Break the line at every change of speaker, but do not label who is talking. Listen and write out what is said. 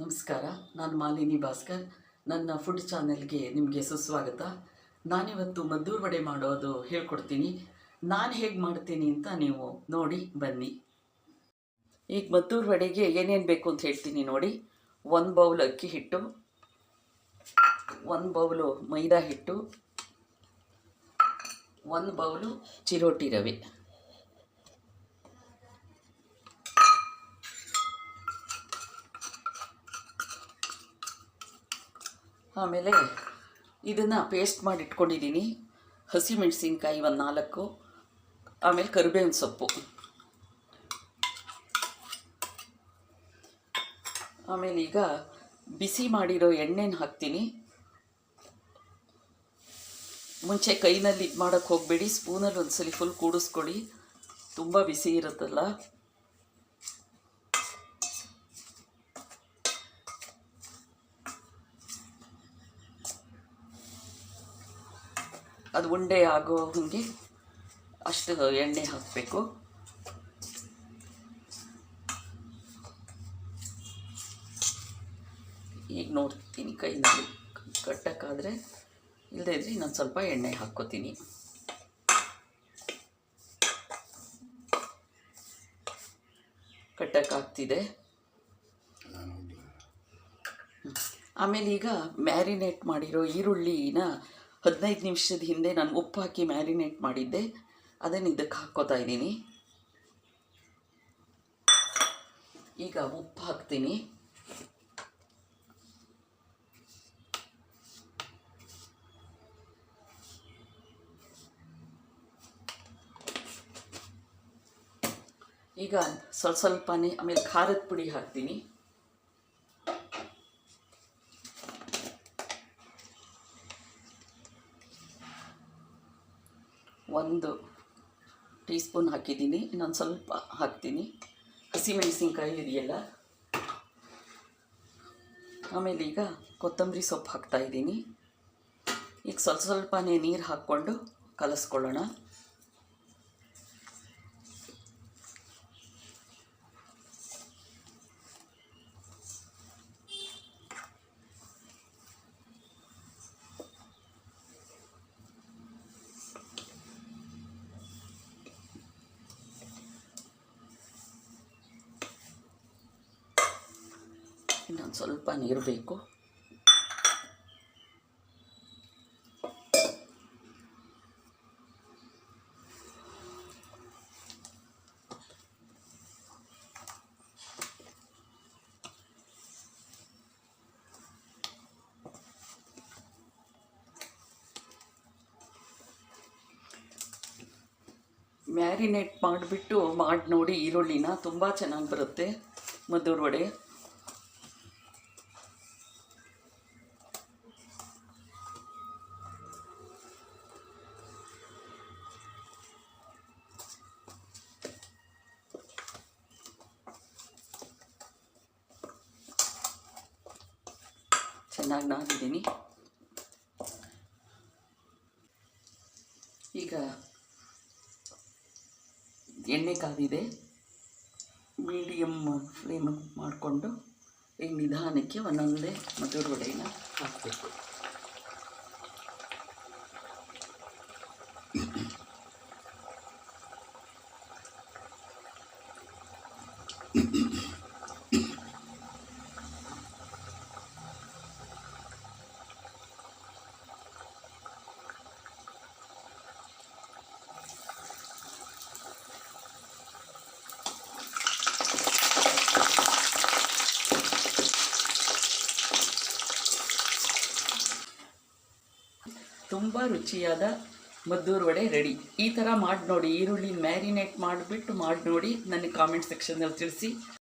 ನಮಸ್ಕಾರ. ನಾನು ಮಾಲಿನಿ ಭಾಸ್ಕರ್. ನನ್ನ ಫುಡ್ ಚಾನೆಲ್ಗೆ ನಿಮಗೆ ಸುಸ್ವಾಗತ. ನಾನಿವತ್ತು ಮದ್ದೂರು ವಡೆ ಮಾಡೋದು ಹೇಳ್ಕೊಡ್ತೀನಿ. ನಾನು ಹೇಗೆ ಮಾಡ್ತೀನಿ ಅಂತ ನೀವು ನೋಡಿ ಬನ್ನಿ. ಈಗ ಮದ್ದೂರು ವಡೆಗೆ ಏನೇನು ಬೇಕು ಅಂತ ಹೇಳ್ತೀನಿ ನೋಡಿ. 1 ಬೌಲ್ ಅಕ್ಕಿ ಹಿಟ್ಟು, 1 ಬೌಲು ಮೈದಾ ಹಿಟ್ಟು, 1 ಬೌಲು ಚಿರೋಟಿ ರವೆ, ಆಮೇಲೆ ಇದನ್ನು ಪೇಸ್ಟ್ ಮಾಡಿ ಇಟ್ಕೊಂಡಿದ್ದೀನಿ. ಹಸಿಮೆಣಸಿನ್ಕಾಯಿ 4, ಆಮೇಲೆ ಕರಿಬೇವಿನ ಸೊಪ್ಪು, ಆಮೇಲೆ ಈಗ ಬಿಸಿ ಮಾಡಿರೋ ಎಣ್ಣೆನ ಹಾಕ್ತೀನಿ. ಮುಂಚೆ ಕೈನಲ್ಲಿ ಇದು ಮಾಡೋಕ್ಕೆ ಹೋಗಬೇಡಿ, ಸ್ಪೂನಲ್ಲಿ ಒಂದ್ಸಲಿ ಫುಲ್ ಕೂಡಿಸ್ಕೊಳ್ಳಿ, ತುಂಬ ಬಿಸಿ ಇರುತ್ತಲ್ಲ. ಅದು ಉಂಡೆ ಆಗೋ ಹಾಗೆ ಅಷ್ಟು ಎಣ್ಣೆ ಹಾಕಬೇಕು. ಈಗ ನೋಡ್ತೀನಿ ಕೈನಲ್ಲಿ ಕಟ್ಟಕ್ಕಾದರೆ, ಇಲ್ಲದೇ ಇದ್ರೆ ಇನ್ನೊಂದು ಸ್ವಲ್ಪ ಎಣ್ಣೆ ಹಾಕ್ಕೋತೀನಿ. ಕಟ್ಟಕ್ಕಾಗ್ತಿದೆ. ಆಮೇಲೆ ಈಗ ಮ್ಯಾರಿನೇಟ್ ಮಾಡಿರೋ ಈರುಳ್ಳಿನ 15 ನಿಮಿಷದ ಹಿಂದೆ ನಾನು ಉಪ್ಪು ಹಾಕಿ ಮ್ಯಾರಿನೇಟ್ ಮಾಡಿದ್ದೆ, ಅದನ್ನು ಇದಕ್ಕೆ ಹಾಕ್ಕೋತಾ ಇದ್ದೀನಿ. ಈಗ ಉಪ್ಪು ಹಾಕ್ತೀನಿ. ಈಗ ಸ್ವಲ್ಪನೇ ಆಮೇಲೆ ಖಾರದ ಪುಡಿ ಹಾಕ್ತೀನಿ. 1 ಟೀ ಸ್ಪೂನ್ ಹಾಕಿದ್ದೀನಿ. ಇನ್ನೊಂದು ಸ್ವಲ್ಪ ಹಾಕ್ತೀನಿ. ಹಸಿಮೆಣಸಿನ್ಕಾಯಿ ಇದೆಯಲ್ಲ. ಆಮೇಲೆ ಈಗ ಕೊತ್ತಂಬರಿ ಸೊಪ್ಪು ಹಾಕ್ತಾಯಿದ್ದೀನಿ. ಈಗ ಸ್ವಲ್ಪನೇ ನೀರು ಹಾಕ್ಕೊಂಡು ಕಲಸ್ಕೊಳ್ಳೋಣ. ಇನ್ನೊಂದು ಸ್ವಲ್ಪ ನೀರು ಬೇಕು. ಮ್ಯಾರಿನೇಟ್ ಮಾಡಿಬಿಟ್ಟು ಮಾಡಿ ನೋಡಿ ಈರುಳ್ಳಿನ, ತುಂಬ ಚೆನ್ನಾಗಿ ಬರುತ್ತೆ ಮದ್ದೂರು ವಡೆ. ಚೆನ್ನಾಗಿ ನಾದಿದ್ದೀನಿ. ಈಗ ಎಣ್ಣೆ ಕಾದಿದೆ. ಮೀಡಿಯಮ್ ಫ್ಲೇಮ್ ಮಾಡಿಕೊಂಡು ಈಗ ನಿಧಾನಕ್ಕೆ ಒಂದೊಂದೇ ಮದ್ದೂರು ವಡೆನ ಹಾಕಬೇಕು. ತುಂಬ ರುಚಿಯಾದ ಮದ್ದೂರು ವಡೆ ರೆಡಿ. ಈ ಥರ ಮಾಡಿ ನೋಡಿ. ಈರುಳ್ಳಿ ಮ್ಯಾರಿನೇಟ್ ಮಾಡಿಬಿಟ್ಟು ಮಾಡಿ ನೋಡಿ. ನನಗೆ ಕಾಮೆಂಟ್ ಸೆಕ್ಷನ್ನಲ್ಲಿ ತಿಳಿಸಿ.